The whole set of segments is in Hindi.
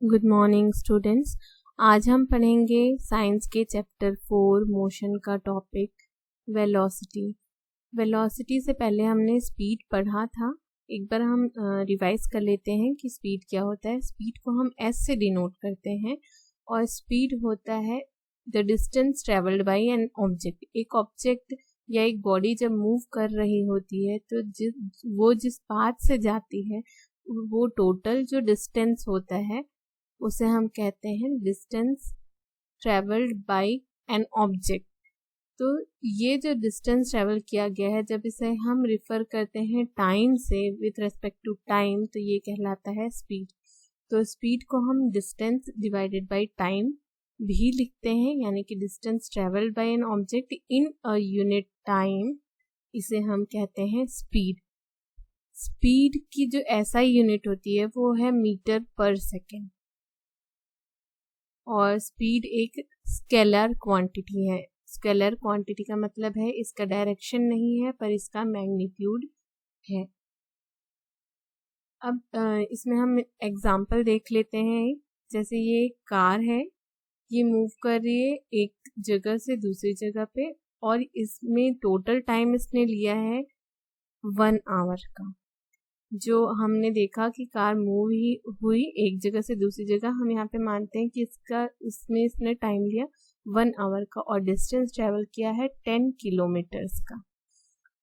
Good morning students. आज हम पढ़ेंगे साइंस के चैप्टर 4 मोशन का टॉपिक वेलोसिटी। वेलोसिटी से पहले हमने स्पीड पढ़ा था। एक बार हम रिवाइज कर लेते हैं कि स्पीड क्या होता है। स्पीड को हम एस से डिनोट करते हैं और स्पीड होता है the distance travelled by an object. एक ऑब्जेक्ट या एक बॉडी जब मूव कर रही होती है तो वो जिस पाथ से जाती है वो टोटल जो डिस्टेंस होता है उसे हम कहते हैं distance travelled by an object. तो ये जो डिस्टेंस ट्रेवल किया गया है, जब इसे हम रिफर करते हैं टाइम से विथ रेस्पेक्ट टू टाइम, तो ये कहलाता है स्पीड। तो स्पीड को हम डिस्टेंस डिवाइडेड बाय टाइम भी लिखते हैं, यानी कि distance travelled by an object in a unit time, इसे हम कहते हैं स्पीड। स्पीड की जो एसआई यूनिट होती है वो है मीटर पर सेकेंड, और स्पीड एक स्केलर क्वांटिटी है। स्केलर क्वांटिटी का मतलब है इसका डायरेक्शन नहीं है पर इसका मैग्नीट्यूड है। अब इसमें हम एग्जांपल देख लेते हैं। जैसे ये कार है, ये मूव कर रही है एक जगह से दूसरी जगह पे, और इसमें टोटल टाइम इसने लिया है 1 आवर का। जो हमने देखा कि कार मूव ही हुई एक जगह से दूसरी जगह, हम यहाँ पे मानते हैं कि इसने टाइम लिया 1 आवर का और डिस्टेंस ट्रेवल किया है 10 किलोमीटर्स का।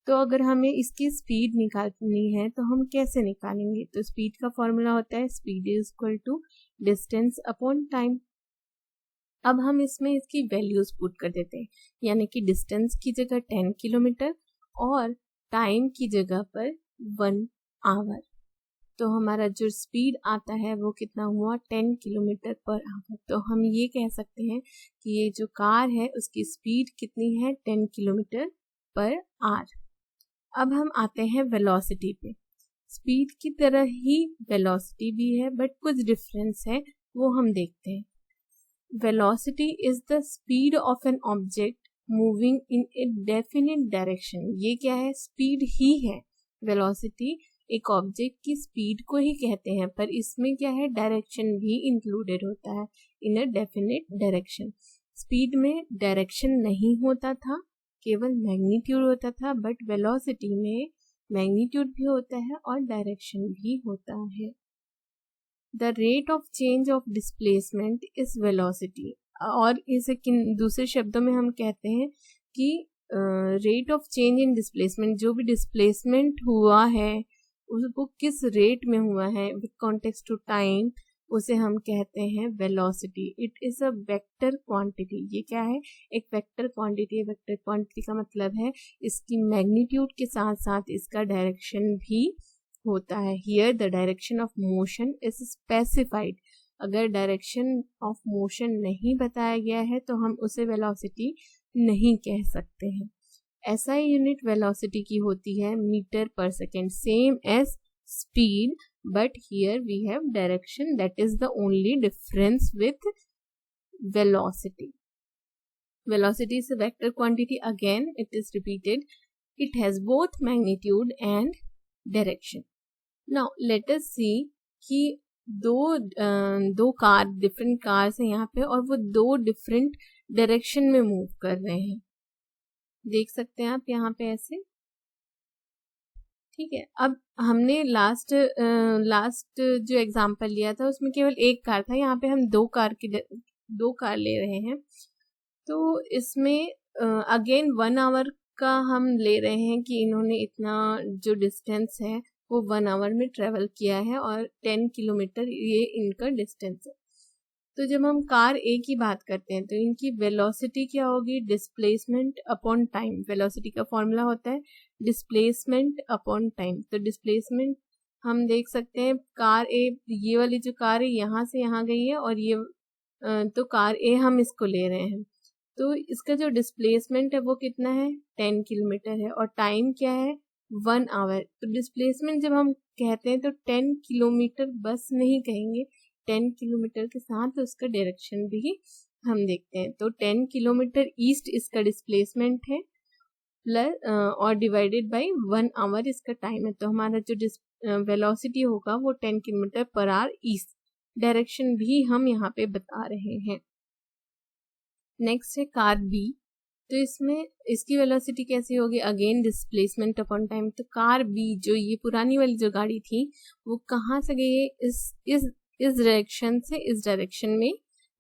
तो अगर हमें इसकी स्पीड निकालनी है तो हम कैसे निकालेंगे? तो स्पीड का फॉर्मूला होता है speed is equal to distance upon time. अब हम इसमें इसकी वैल्यूज पुट कर देते हैं, यानी कि डिस्टेंस की जगह 10 किलोमीटर और टाइम की जगह पर 1 आवर। तो हमारा जो स्पीड आता है वो कितना हुआ 10 किलोमीटर पर आवर। तो हम ये कह सकते हैं कि ये जो कार है उसकी स्पीड कितनी है 10 किलोमीटर पर आवर। अब हम आते हैं वेलोसिटी पे। स्पीड की तरह ही वेलोसिटी भी है बट कुछ डिफरेंस है, वो हम देखते हैं। Velocity is the speed of an object moving in A definite direction. ये क्या है? स्पीड ही है। वेलोसिटी एक ऑब्जेक्ट की स्पीड को ही कहते हैं, पर इसमें क्या है, डायरेक्शन भी इंक्लूडेड होता है, इन अ डेफिनिट डायरेक्शन। स्पीड में डायरेक्शन नहीं होता था, केवल मैग्नीट्यूड होता था, बट वेलोसिटी में मैग्नीट्यूड भी होता है और डायरेक्शन भी होता है। The rate of change of displacement is velocity, और इसे दूसरे शब्दों में हम कहते हैं कि rate of change in displacement, जो भी डिस्प्लेसमेंट हुआ है वो किस रेट में हुआ है विद कॉन्टेक्स्ट टू टाइम, उसे हम कहते हैं velocity. It is a vector quantity. ये क्या है? एक वेक्टर क्वांटिटी है। वेक्टर क्वांटिटी का मतलब है इसकी मैग्नीट्यूड के साथ साथ इसका डायरेक्शन भी होता है। Here the direction of motion is specified. अगर डायरेक्शन ऑफ मोशन नहीं बताया गया है तो हम उसे वेलोसिटी नहीं कह सकते हैं। SI यूनिट वेलोसिटी की होती है metre per second, same as speed, but here we have direction, that is the only difference with velocity. Velocity is a vector quantity. Again, it is repeated. It has both magnitude and direction. Now, let us see कि दो कार, डिफरेंट कार्स हैं यहाँ पे, और वो दो डिफरेंट डायरेक्शन में मूव कर रहे हैं। देख सकते हैं आप यहाँ पे ऐसे, ठीक है। अब हमने लास्ट जो एग्जांपल लिया था उसमें केवल एक कार था, यहाँ पे हम दो कार ले रहे हैं। तो इसमें अगेन 1 आवर का हम ले रहे हैं कि इन्होंने इतना जो डिस्टेंस है वो 1 आवर में ट्रेवल किया है और 10 किलोमीटर ये इनका डिस्टेंस है। तो जब हम कार ए की बात करते हैं तो इनकी वेलोसिटी क्या होगी? Displacement upon time. वेलोसिटी का फॉर्मूला होता है डिस्प्लेसमेंट अपॉन टाइम। तो डिस्प्लेसमेंट हम देख सकते हैं, कार ए, ये वाली जो कार है यहाँ से यहाँ गई है, और ये तो कार ए हम इसको ले रहे हैं, तो इसका जो डिस्प्लेसमेंट है वो कितना है? 10 किलोमीटर है, और टाइम क्या है? 1 आवर। तो डिस्प्लेसमेंट जब हम कहते हैं तो 10 किलोमीटर बस नहीं कहेंगे, 10 किलोमीटर के साथ उसका डायरेक्शन भी हम देखते हैं। तो 10 किलोमीटर ईस्ट इसका डिस्प्लेसमेंट है, प्लस और डिवाइडेड बाय 1 आवर इसका टाइम है। तो हमारा जो वेलोसिटी होगा वो 10 kilometre per hour east direction भी हम यहाँ पे बता रहे हैं। नेक्स्ट है कार बी, तो इसमें इसकी वेलोसिटी कैसी होगी, अगेन डिस्प्लेसमेंट अपॉन टाइम। तो कार बी जो ये पुरानी वाली जो गाड़ी थी वो कहाँ से गई है, इस डायरेक्शन से इस डायरेक्शन में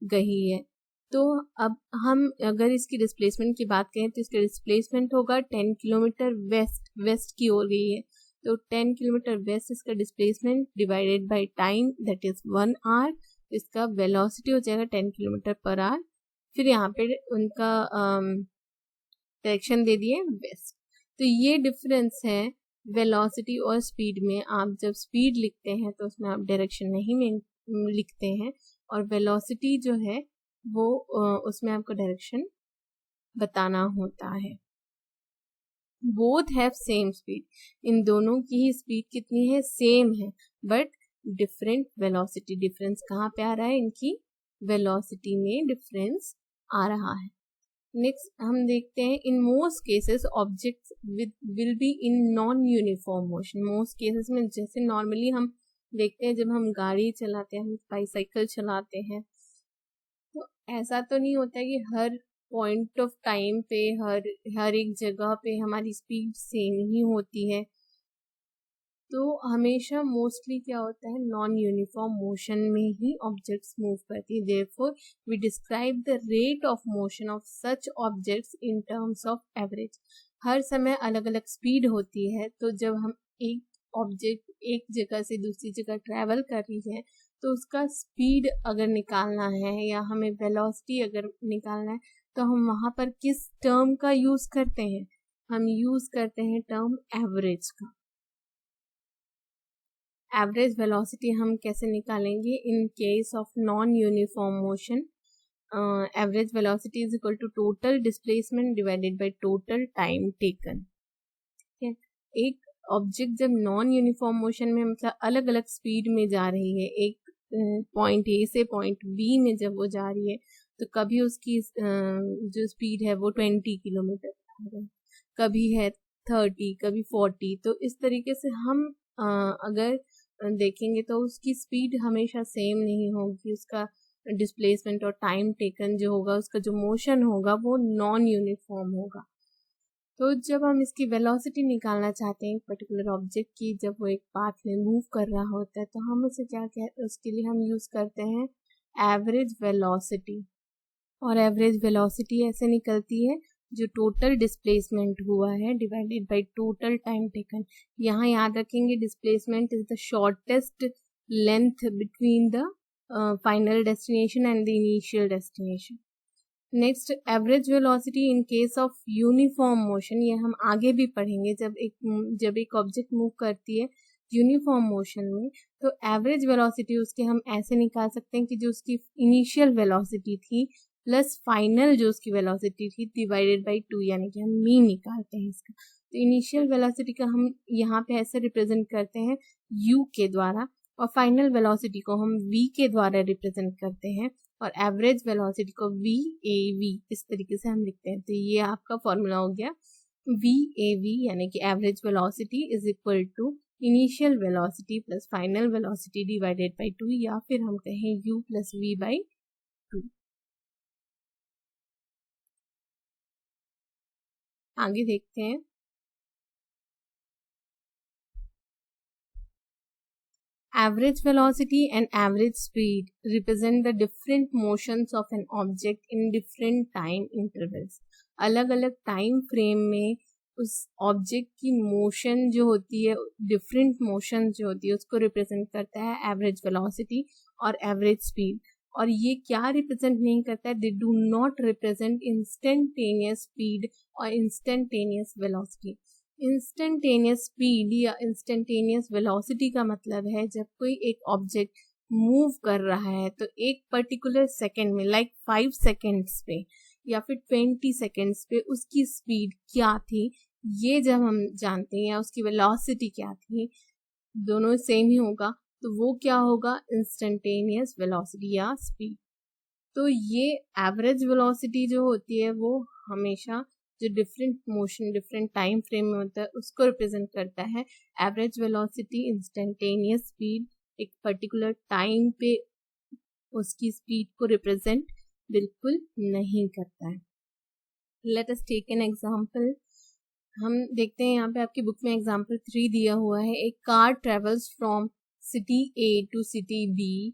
गई है। तो अब हम अगर इसकी डिस्प्लेसमेंट की बात करें तो इसका डिस्प्लेसमेंट होगा 10 किलोमीटर वेस्ट की ओर गई है। तो 10 किलोमीटर वेस्ट इसका displacement divided by time that is 1 hour. इसका वेलोसिटी हो जाएगा 10 किलोमीटर पर आवर। फिर यहाँ पे उनका डायरेक्शन दे दिए वेस्ट। तो ये डिफरेंस है वेलोसिटी और स्पीड में। आप जब स्पीड लिखते हैं तो उसमें आप डायरेक्शन नहीं लिखते हैं, और वेलोसिटी जो है वो उसमें आपको डायरेक्शन बताना होता है। बोथ हैव सेम स्पीड, इन दोनों की ही स्पीड कितनी है, सेम है, बट डिफरेंट वेलोसिटी। डिफरेंस कहाँ पे आ रहा है, इनकी वेलोसिटी में डिफरेंस आ रहा है। नेक्स्ट हम देखते हैं in most cases objects will be in non uniform motion. Most cases में जैसे नॉर्मली हम देखते हैं जब हम गाड़ी चलाते हैं, हम बाईसाइकिल चलाते हैं, तो ऐसा तो नहीं होता है कि हर पॉइंट ऑफ टाइम पे हर एक जगह पे हमारी स्पीड सेम ही होती है। तो हमेशा मोस्टली क्या होता है, नॉन यूनिफॉर्म मोशन में ही ऑब्जेक्ट्स मूव करती है। Therefore we describe the rate of motion of such objects in terms of average. हर समय अलग अलग स्पीड होती है, तो जब हम एक ऑब्जेक्ट एक जगह से दूसरी जगह ट्रैवल कर रही है तो उसका स्पीड अगर निकालना है या हमें वेलोसिटी अगर निकालना है तो हम वहाँ पर किस टर्म का यूज करते हैं, हम यूज करते हैं टर्म एवरेज का। एवरेज वेलोसिटी हम कैसे निकालेंगे, in case of non uniform motion average velocity is equal to total displacement divided by total time taken. ठीक है, एक ऑब्जेक्ट जब नॉन यूनिफॉर्म मोशन में मतलब अलग अलग स्पीड में जा रही है, एक पॉइंट ए से पॉइंट बी में जब वो जा रही है तो कभी उसकी जो स्पीड है वो 20 किलोमीटर, कभी है 30, कभी 40। तो इस तरीके से हम अगर देखेंगे तो उसकी स्पीड हमेशा सेम नहीं होगी, उसका डिस्प्लेसमेंट और टाइम टेकन जो होगा, उसका जो मोशन होगा वो नॉन यूनिफॉर्म होगा। तो जब हम इसकी वेलोसिटी निकालना चाहते हैं एक पर्टिकुलर ऑब्जेक्ट की, जब वो एक पाथ में मूव कर रहा होता है, तो हम उसे क्या कहते हैं, उसके लिए हम यूज करते हैं एवरेज वेलोसिटी। और एवरेज वेलोसिटी ऐसे निकलती है जो टोटल डिस्प्लेसमेंट हुआ है divided by total time taken. यहाँ याद रखेंगे displacement is the shortest length between the final destination and the initial destination. Next average velocity in case of uniform motion, ये हम आगे भी पढ़ेंगे। जब एक ऑब्जेक्ट मूव करती है यूनिफॉर्म मोशन में तो एवरेज वेलोसिटी उसके हम ऐसे निकाल सकते हैं कि जो उसकी इनिशियल वेलोसिटी थी प्लस फाइनल जो उसकी वेलोसिटी थी डिवाइडेड बाय 2, यानी कि हम मीन निकालते हैं इसका। तो इनिशियल वेलोसिटी का हम यहाँ पे ऐसे रिप्रेजेंट करते हैं u के द्वारा, और फाइनल वेलोसिटी को हम v के द्वारा रिप्रेजेंट करते हैं, और एवरेज वेलोसिटी को VAV इस तरीके से हम लिखते हैं। तो ये आपका फॉर्मूला हो गया VAV, यानी कि average velocity is equal to initial velocity plus final velocity divided by 2, या फिर हम कहें u प्लस v बाई 2। आगे देखते हैं average velocity and average speed represent the different motions of an object in different time intervals। अलग अलग टाइम फ्रेम में उस ऑब्जेक्ट की मोशन जो होती है, डिफरेंट मोशन जो होती है, उसको रिप्रेजेंट करता है एवरेज वेलोसिटी और एवरेज स्पीड। और ये क्या रिप्रेजेंट नहीं करता है, they do not represent instantaneous speed और इंस्टेंटेनियस वेलोसिटी। इंस्टेंटेनियस स्पीड या इंस्टेंटेनियस वेलोसिटी का मतलब है जब कोई एक ऑब्जेक्ट मूव कर रहा है तो एक पर्टिकुलर सेकेंड में, लाइक 5 सेकेंड्स पे या फिर 20 सेकेंड्स पे उसकी स्पीड क्या थी, ये जब हम जानते हैं, या उसकी वेलोसिटी क्या थी, दोनों सेम ही होगा, तो वो क्या होगा, इंस्टेंटेनियस वेलोसिटी या स्पीड। तो ये एवरेज वेलोसिटी जो होती है वो हमेशा जो different motion different time frame में होता है उसको रिप्रेजेंट करता है। एवरेज वेलोसिटी इंस्टेंटेनियस स्पीड एक पर्टिकुलर टाइम पे उसकी स्पीड को रिप्रेजेंट बिल्कुल नहीं करता है। Let us take an example. हम देखते हैं यहाँ पे आपकी बुक में एग्जाम्पल 3 दिया हुआ है। एक car travels from city A to city B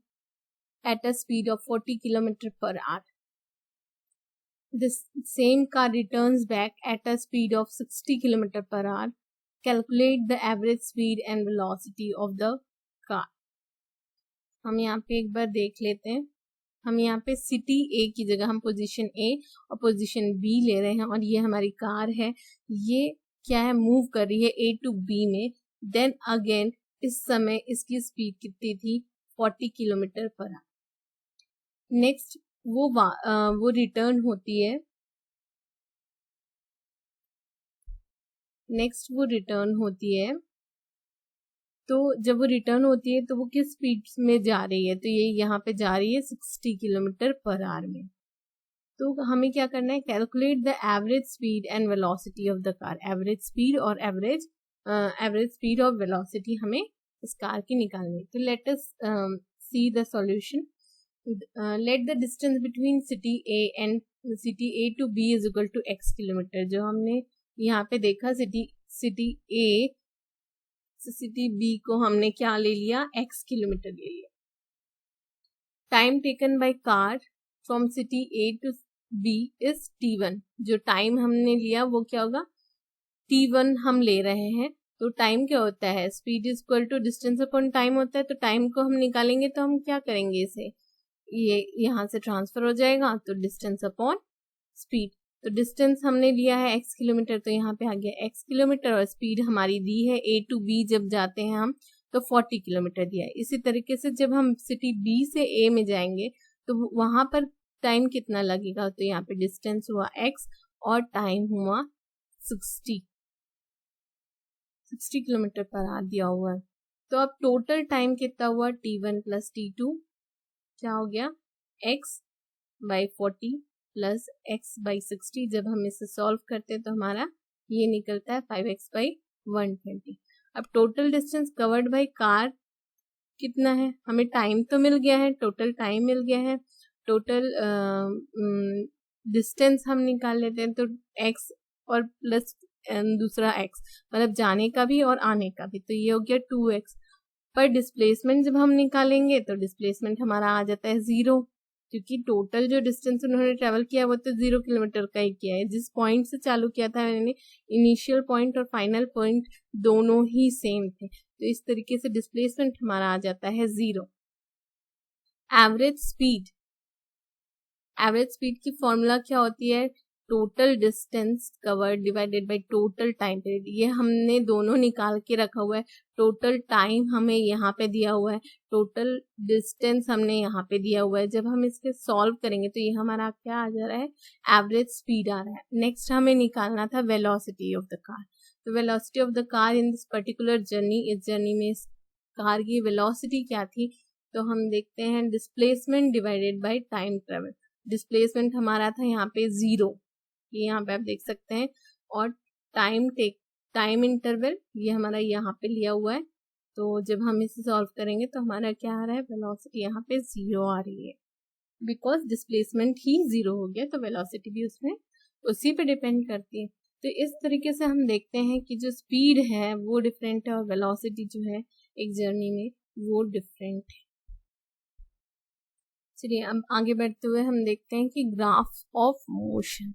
at a speed of 40 km per hour. This same car returns back at a speed of 60 km per hour. Calculate the average speed and velocity of the car. हम यहाँ पे एक बार देख लेते हैं। हम यहाँ पे सिटी A की जगह हम पोजीशन A और पोजीशन B ले रहे हैं और ये हमारी कार है। ये क्या है, मूव कर रही है A to B में। देन अगेन इस समय इसकी स्पीड कितनी थी, 40 किलोमीटर पर आवर। नेक्स्ट वो रिटर्न होती है। तो जब वो रिटर्न होती है तो वो किस स्पीड में जा रही है, तो ये यहाँ पे जा रही है 60 किलोमीटर पर आवर में। तो हमें क्या करना है, calculate the average speed and velocity of the car. Average speed और एवरेज स्पीड और वेलोसिटी हमें इस कार की निकालनी है। तो let us see the solution. Let the distance between city A and city A to B is equal to x kilometre. जो हमने यहाँ पे देखा, सिटी A से सिटी B को हमने क्या ले लिया, x किलोमीटर ले लिया। Time taken by car from city A to B is t1। जो टाइम हमने लिया वो क्या होगा, t1 हम ले रहे हैं। तो टाइम क्या होता है, speed is equal to distance upon time होता है। तो टाइम को हम निकालेंगे तो हम क्या करेंगे, इसे ये यहाँ से ट्रांसफर हो जाएगा, तो डिस्टेंस अपॉन स्पीड। तो डिस्टेंस हमने लिया है x किलोमीटर, तो यहाँ पे आ गया x किलोमीटर, और स्पीड हमारी दी है A to B जब जाते हैं हम तो 40 किलोमीटर दिया है। इसी तरीके से जब हम सिटी B से A में जाएंगे तो वहां पर टाइम कितना लगेगा, तो यहाँ पे डिस्टेंस हुआ x और टाइम हुआ 60 किलोमीटर पर आवर दिया हुआ है। तो अब टोटल टाइम कितना हुआ, t1 प्लस t2 क्या हो गया, x by 40 plus x by 60। जब हम इसे सॉल्व करते हैं तो हमारा ये निकलता है 5x बाई 120। अब total distance covered by car कितना है, हमें टाइम तो मिल गया है, टोटल टाइम मिल गया है, टोटल डिस्टेंस हम निकाल लेते हैं। तो x और प्लस दूसरा x, मतलब जाने का भी और आने का भी, तो ये हो गया 2x। पर डिस्प्लेसमेंट जब हम निकालेंगे तो डिस्प्लेसमेंट हमारा आ जाता है 0, क्योंकि टोटल जो डिस्टेंस उन्होंने ट्रेवल किया वो तो 0 किलोमीटर का ही किया है। जिस पॉइंट से चालू किया था मैंने, इनिशियल पॉइंट और फाइनल पॉइंट दोनों ही सेम थे, तो इस तरीके से डिस्प्लेसमेंट हमारा आ जाता है 0। एवरेज स्पीड की फॉर्मूला क्या होती है, total distance covered divided by total time period. ये हमने दोनों निकाल के रखा हुआ है। टोटल टाइम हमें यहाँ पे दिया हुआ है, टोटल डिस्टेंस हमने यहाँ पे दिया हुआ है। जब हम इसके सॉल्व करेंगे तो ये हमारा क्या आ जा रहा है, एवरेज स्पीड आ रहा है। नेक्स्ट हमें निकालना था वेलोसिटी ऑफ द कार। तो velocity of the car in this particular journey, इस जर्नी में इस कार की वेलोसिटी क्या थी, तो हम देखते हैं displacement divided by time travel. Displacement हमारा था यहाँ पे 0, ये यहाँ पे आप देख सकते हैं, और टाइम इंटरवल ये हमारा यहाँ पे लिया हुआ है। तो जब हम इसे सॉल्व करेंगे तो हमारा क्या आ रहा है, वेलोसिटी यहाँ पे 0 आ रही है, बिकॉज डिस्प्लेसमेंट ही 0 हो गया, तो वेलोसिटी भी उसमें उसी पे डिपेंड करती है। तो इस तरीके से हम देखते हैं कि जो स्पीड है वो डिफरेंट है और वेलोसिटी जो है एक जर्नी में वो डिफरेंट है। चलिए अब आगे बढ़ते हुए हम देखते हैं कि ग्राफ ऑफ मोशन।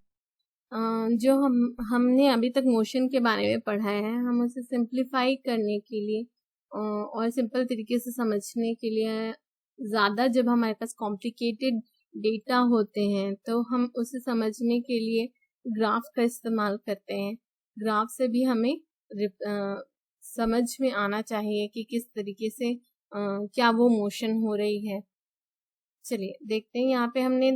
जो हमने अभी तक मोशन के बारे में पढ़ा है, हम उसे सिंप्लीफाई करने के लिए और सिंपल तरीके से समझने के लिए, ज़्यादा जब हमारे पास कॉम्प्लिकेटेड डेटा होते हैं तो हम उसे समझने के लिए ग्राफ का इस्तेमाल करते हैं। ग्राफ से भी हमें समझ में आना चाहिए कि किस तरीके से क्या वो मोशन हो रही है। चलिए देखते हैं, यहाँ पे हमने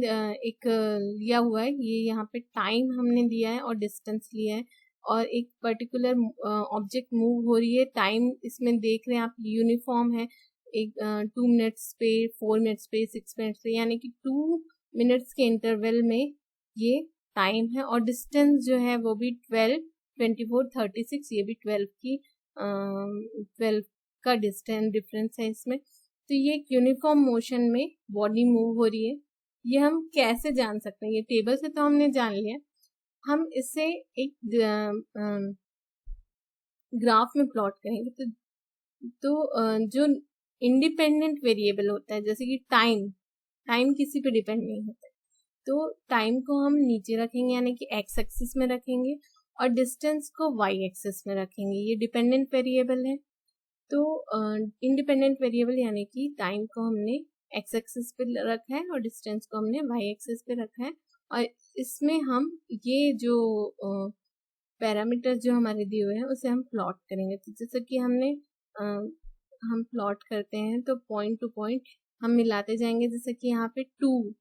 एक लिया हुआ है, ये यहाँ पे टाइम हमने दिया है और डिस्टेंस लिया है, और एक पर्टिकुलर ऑब्जेक्ट मूव हो रही है। टाइम इसमें देख रहे हैं आप यूनिफॉर्म है, एक 2 मिनट्स पे, 4 मिनट्स पे, 6 मिनट्स पे, यानी कि 2 मिनट्स के इंटरवल में ये टाइम है। और डिस्टेंस जो है वो भी 12, 24, 36, ये भी 12 का डिफरेंस है इसमें। तो ये एक यूनिफॉर्म मोशन में बॉडी मूव हो रही है। ये हम कैसे जान सकते हैं? ये टेबल से तो हमने जान लिया, हम इसे एक ग्राफ में प्लॉट करेंगे। तो जो इंडिपेंडेंट वेरिएबल होता है, जैसे कि टाइम किसी पे डिपेंड नहीं होता है, तो टाइम को हम नीचे रखेंगे यानी कि एक्स एक्सिस में रखेंगे और डिस्टेंस को वाई एक्सिस में रखेंगे। ये डिपेंडेंट वेरिएबल है। तो इंडिपेंडेंट वेरिएबल यानी कि टाइम को हमने एक्स एक्सिस पे रखा है और डिस्टेंस को हमने वाई एक्सिस पे रखा है, और इसमें हम ये जो पैरामीटर जो हमारे दिए हुए हैं उसे हम प्लॉट करेंगे। तो जैसे कि हम प्लॉट करते हैं तो पॉइंट टू पॉइंट हम मिलाते जाएंगे। जैसे कि यहाँ पे टू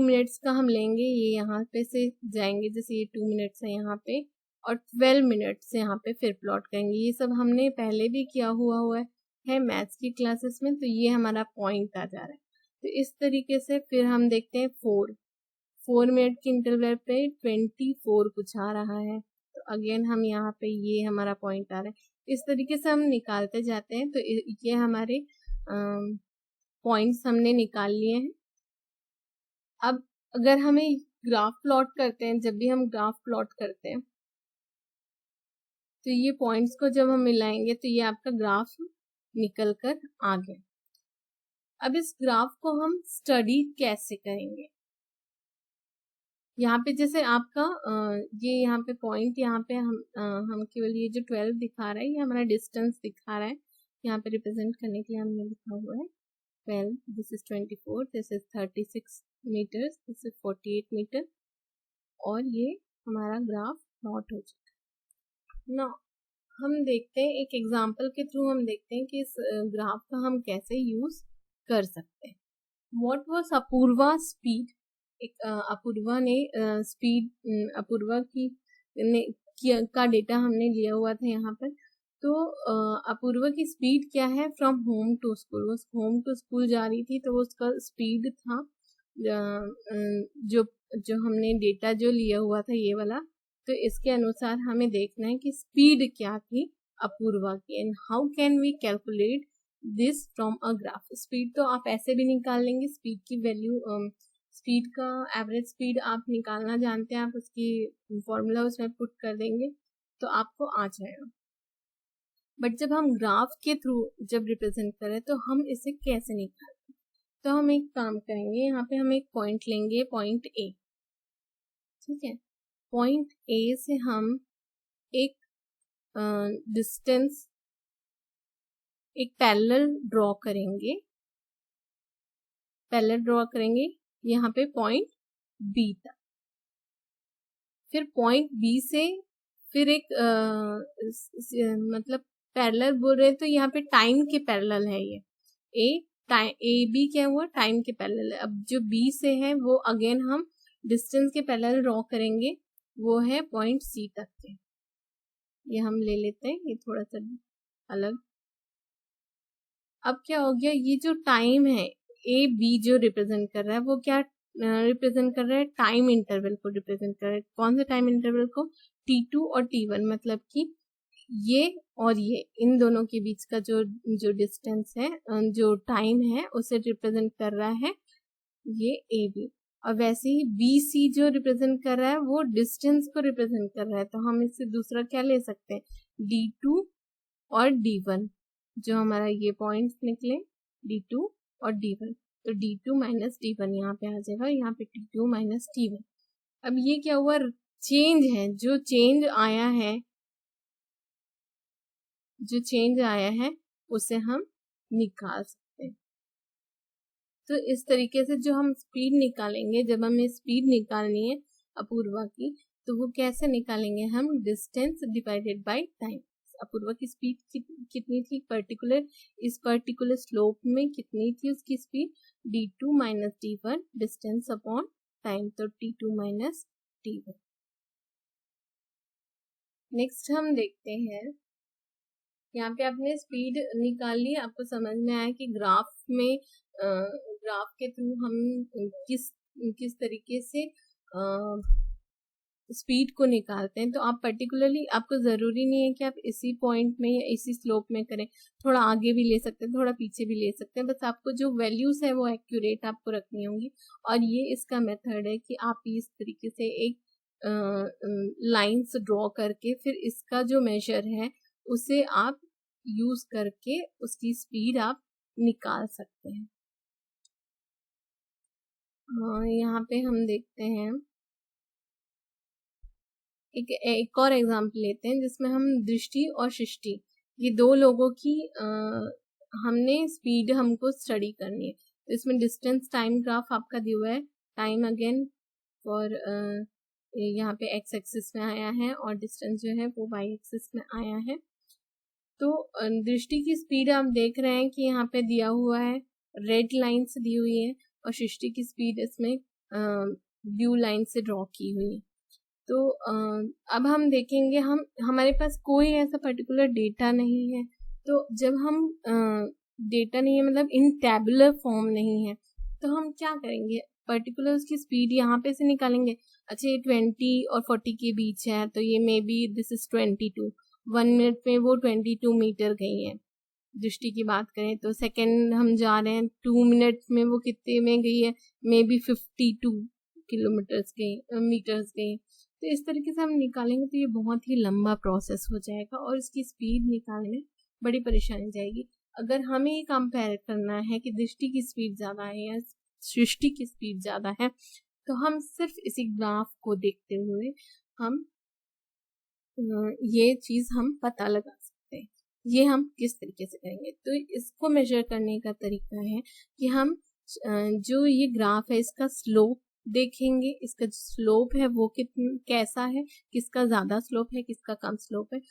मिनट्स का हम लेंगे, ये यहाँ पे से जाएंगे, जैसे ये 2 मिनट्स है यहाँ पे, और 12 मिनट्स यहाँ पे फिर प्लॉट करेंगे। ये सब हमने पहले भी किया हुआ है मैथ्स की क्लासेस में, तो ये हमारा पॉइंट आ जा रहा है। तो इस तरीके से फिर हम देखते हैं 4 मिनट के इंटरवल पे 24 कुछ आ रहा है, तो अगेन हम यहाँ पे ये हमारा पॉइंट आ रहा है। इस तरीके से हम निकालते जाते हैं। तो ये हमारे पॉइंट्स हमने निकाल लिए हैं। अब अगर हमें ग्राफ प्लॉट करते हैं, जब भी हम ग्राफ प्लॉट करते हैं तो ये पॉइंट्स को जब हम मिलाएंगे तो ये आपका ग्राफ निकल कर आ गया। अब इस ग्राफ को हम स्टडी कैसे करेंगे? यहाँ पे जैसे आपका ये यहाँ पे पॉइंट, यहाँ पे हम केवल ये जो 12 दिखा रहा है ये हमारा डिस्टेंस दिखा रहा है। यहाँ पे रिप्रेजेंट करने के लिए हमने लिखा हुआ है 12, this is 24, this is 36 metres, this is 48 metre, और ये हमारा ग्राफ प्लॉट हो चुका है ना। हम देखते हैं एक एग्जांपल के थ्रू, हम देखते हैं कि इस ग्राफ का हम कैसे यूज कर सकते हैं। What was Apurva speed? एक अपूर्वा ने अपूर्वा का डेटा हमने लिया हुआ था यहाँ पर। तो अपूर्वा की स्पीड क्या है? फ्रॉम होम टू स्कूल, वो होम टू स्कूल जा रही थी, तो वो उसका स्पीड था जो जो हमने डेटा जो लिया हुआ था ये वाला, तो इसके अनुसार हमें देखना है कि स्पीड क्या थी अपूर्वा की, and how can we calculate this from a graph. Speed तो आप ऐसे भी निकाल लेंगे, स्पीड की वैल्यू, स्पीड का एवरेज स्पीड आप निकालना जानते हैं, आप उसकी फॉर्मूला उसमें पुट कर देंगे तो आपको आ जाएगा। बट जब हम ग्राफ के थ्रू जब रिप्रेजेंट करें तो हम इसे कैसे निकालते हैं? तो हम एक काम करेंगे, यहाँ पे हम एक पॉइंट लेंगे, पॉइंट ए, ठीक है। पॉइंट ए से हम एक डिस्टेंस, एक पैरेलल ड्रॉ करेंगे यहाँ पे पॉइंट बी तक। फिर पॉइंट बी से फिर एक मतलब पैरेलल बोल रहे हैं तो यहाँ पे टाइम के पैरेलल है ये ए बी क्या हुआ? टाइम के पैरेलल है। अब जो बी से है वो अगेन हम डिस्टेंस के पैरेलल ड्रॉ करेंगे, वो है पॉइंट सी तक के। ये हम ले लेते हैं, ये थोड़ा सा अलग। अब क्या हो गया? ये जो टाइम है ए बी जो रिप्रेजेंट कर रहा है वो क्या रिप्रेजेंट कर रहा है? टाइम इंटरवल को रिप्रेजेंट कर रहा है। कौन से टाइम इंटरवल को? T2 और T1, मतलब कि ये और ये, इन दोनों के बीच का जो डिस्टेंस है, जो टाइम है, उसे रिप्रेजेंट कर रहा है ये ए बी। और वैसे ही बी सी जो रिप्रेजेंट कर रहा है वो डिस्टेंस को रिप्रेजेंट कर रहा है, तो हम इससे दूसरा क्या ले सकते हैं? D2 और D1, जो हमारा ये पॉइंट्स निकले D2 और D1, तो D2 माइनस D1 यहाँ पे आ जाएगा, यहाँ पे T2 माइनस T1। अब ये क्या हुआ? चेंज है, जो चेंज आया है उसे हम निकाल सकते हैं। तो इस तरीके से जो हम स्पीड निकालेंगे, जब हमें स्पीड निकालनी है अपूर्वा की, तो वो कैसे निकालेंगे? हम distance divided by time. Apurva की स्पीड कितनी थी इस पर्टिकुलर स्लोप में कितनी थी उसकी speed? D2 minus D1 distance upon time, तो T2 माइनस T1। नेक्स्ट हम देखते हैं, यहाँ पे आपने स्पीड निकाल ली, आपको समझ में आया कि ग्राफ के थ्रू हम किस तरीके से स्पीड को निकालते हैं, तो आप पर्टिकुलरली, आपको ज़रूरी नहीं है कि आप इसी पॉइंट में या इसी स्लोप में करें, थोड़ा आगे भी ले सकते हैं, थोड़ा पीछे भी ले सकते हैं, बस आपको जो वैल्यूज़ है वो एक्यूरेट आपको रखनी होंगी। और ये इसका मेथड है कि आप इस तरीके से एक लाइन्स ड्रॉ करके फिर इसका जो मेजर है उसे आप यूज़ करके उसकी स्पीड आप निकाल सकते हैं। यहाँ पे हम देखते हैं एक और एग्जाम्पल लेते हैं जिसमें हम दृष्टि और सृष्टि, ये दो लोगों की हमने स्पीड हमको स्टडी करनी है। तो इसमें डिस्टेंस टाइम ग्राफ आपका दिया हुआ है, टाइम अगेन फॉर यहाँ पे एक्स एक्सिस में आया है और डिस्टेंस जो है वो वाई एक्सिस में आया है। तो दृष्टि की स्पीड आप देख रहे हैं कि यहाँ पे दिया हुआ है, रेड लाइन से दी हुई है, और सृष्टि की स्पीड इसमें ब्लू लाइन से ड्रॉ की हुई है। तो अब हम देखेंगे, हमारे पास कोई ऐसा पर्टिकुलर डेटा नहीं है, तो जब हम डेटा नहीं है मतलब इन टैबुलर फॉर्म नहीं है, तो हम क्या करेंगे, पर्टिकुलर उसकी स्पीड यहाँ पे से निकालेंगे। अच्छा, ये 20 और 40 के बीच है, तो ये may be this is 22, 1 minute में वो 22 मीटर गई है। दृष्टि की बात करें तो सेकेंड हम जा रहे हैं, 2 मिनट में वो कितने में गई है, मे बी 52 किलोमीटर्स गई, मीटर्स गई। तो इस तरीके से हम निकालेंगे तो ये बहुत ही लंबा प्रोसेस हो जाएगा और इसकी स्पीड निकालने में बड़ी परेशानी जाएगी। अगर हमें ये कंपेयर करना है कि दृष्टि की स्पीड ज़्यादा है या सृष्टि की स्पीड ज़्यादा है, तो हम सिर्फ इसी ग्राफ को देखते हुए हम ये चीज़ हम पता लगा सकते हैं। ये हम किस तरीके से करेंगे, तो इसको मेजर करने का तरीका है कि हम जो ये ग्राफ है इसका स्लोप देखेंगे, इसका जो स्लोप है वो कैसा है, किसका ज़्यादा स्लोप है, किसका कम स्लोप है,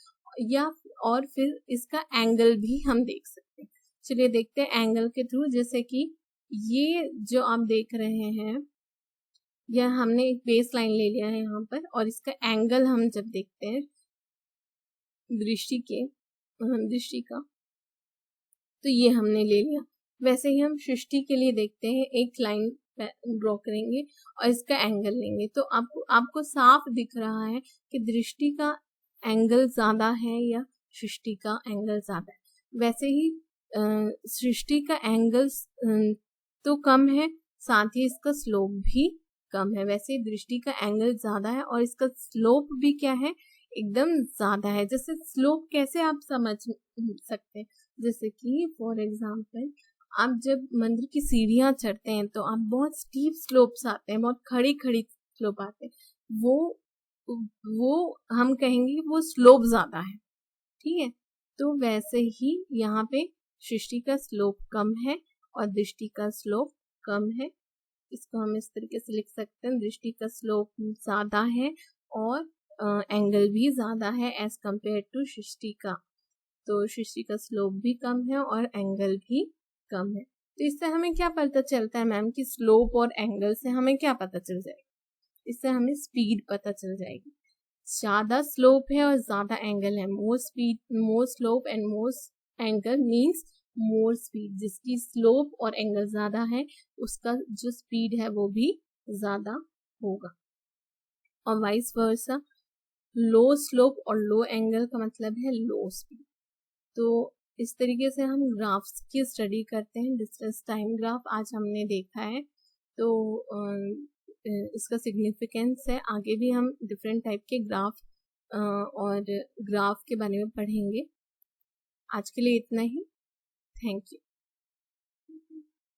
या और फिर इसका एंगल भी हम देख सकते हैं। चलिए देखते हैं एंगल के थ्रू। जैसे कि ये जो आप देख रहे हैं, यह हमने एक बेस लाइन ले लिया है यहाँ पर, और इसका एंगल हम जब देखते हैं दृष्टि का, तो ये हमने ले लिया। वैसे ही हम सृष्टि के लिए देखते हैं, एक लाइन ड्रॉ करेंगे और इसका एंगल लेंगे, तो आपको साफ दिख रहा है कि दृष्टि का एंगल ज़्यादा है या सृष्टि का एंगल ज़्यादा है। वैसे ही सृष्टि का एंगल तो कम है, साथ ही इसका स्लोप भी कम है। वैसे ही दृष्टि का एंगल ज़्यादा है और इसका स्लोप भी क्या है, एकदम ज़्यादा है। जैसे स्लोप कैसे आप समझ सकते हैं, जैसे कि फॉर एग्जांपल आप जब मंदिर की सीढ़ियाँ चढ़ते हैं तो आप बहुत स्टीप स्लोप्स आते हैं, बहुत खड़ी खड़ी स्लोप आते हैं, वो हम कहेंगे वो स्लोप ज़्यादा है, ठीक है। तो वैसे ही यहाँ पे सृष्टि का स्लोप कम है और दृष्टि का स्लोप कम है। इसको हम इस तरीके से लिख सकते हैं, दृष्टि का स्लोप ज़्यादा है और एंगल भी ज़्यादा है एज कम्पेयर टू सृष्टि का। तो सृष्टि का स्लोप भी कम है और एंगल भी कम है। तो इससे हमें क्या पता चलता है मैम कि स्लोप और एंगल से हमें क्या पता चल जाएगा, इससे हमें स्पीड पता चल जाएगी। ज़्यादा स्लोप है और ज़्यादा एंगल है, more speed, more slope and more angle means more speed. जिसकी स्लोप और एंगल ज़्यादा है उसका जो स्पीड है वो भी ज़्यादा होगा, और वाइस वर्सा। लो स्लोप और लो एंगल का मतलब है लो स्पीड। तो इस तरीके से हम ग्राफ्स की स्टडी करते हैं। डिस्टेंस टाइम ग्राफ आज हमने देखा है, तो इसका सिग्निफिकेंस है। आगे भी हम डिफरेंट टाइप के ग्राफ और ग्राफ के बारे में पढ़ेंगे। आज के लिए इतना ही। Thank you.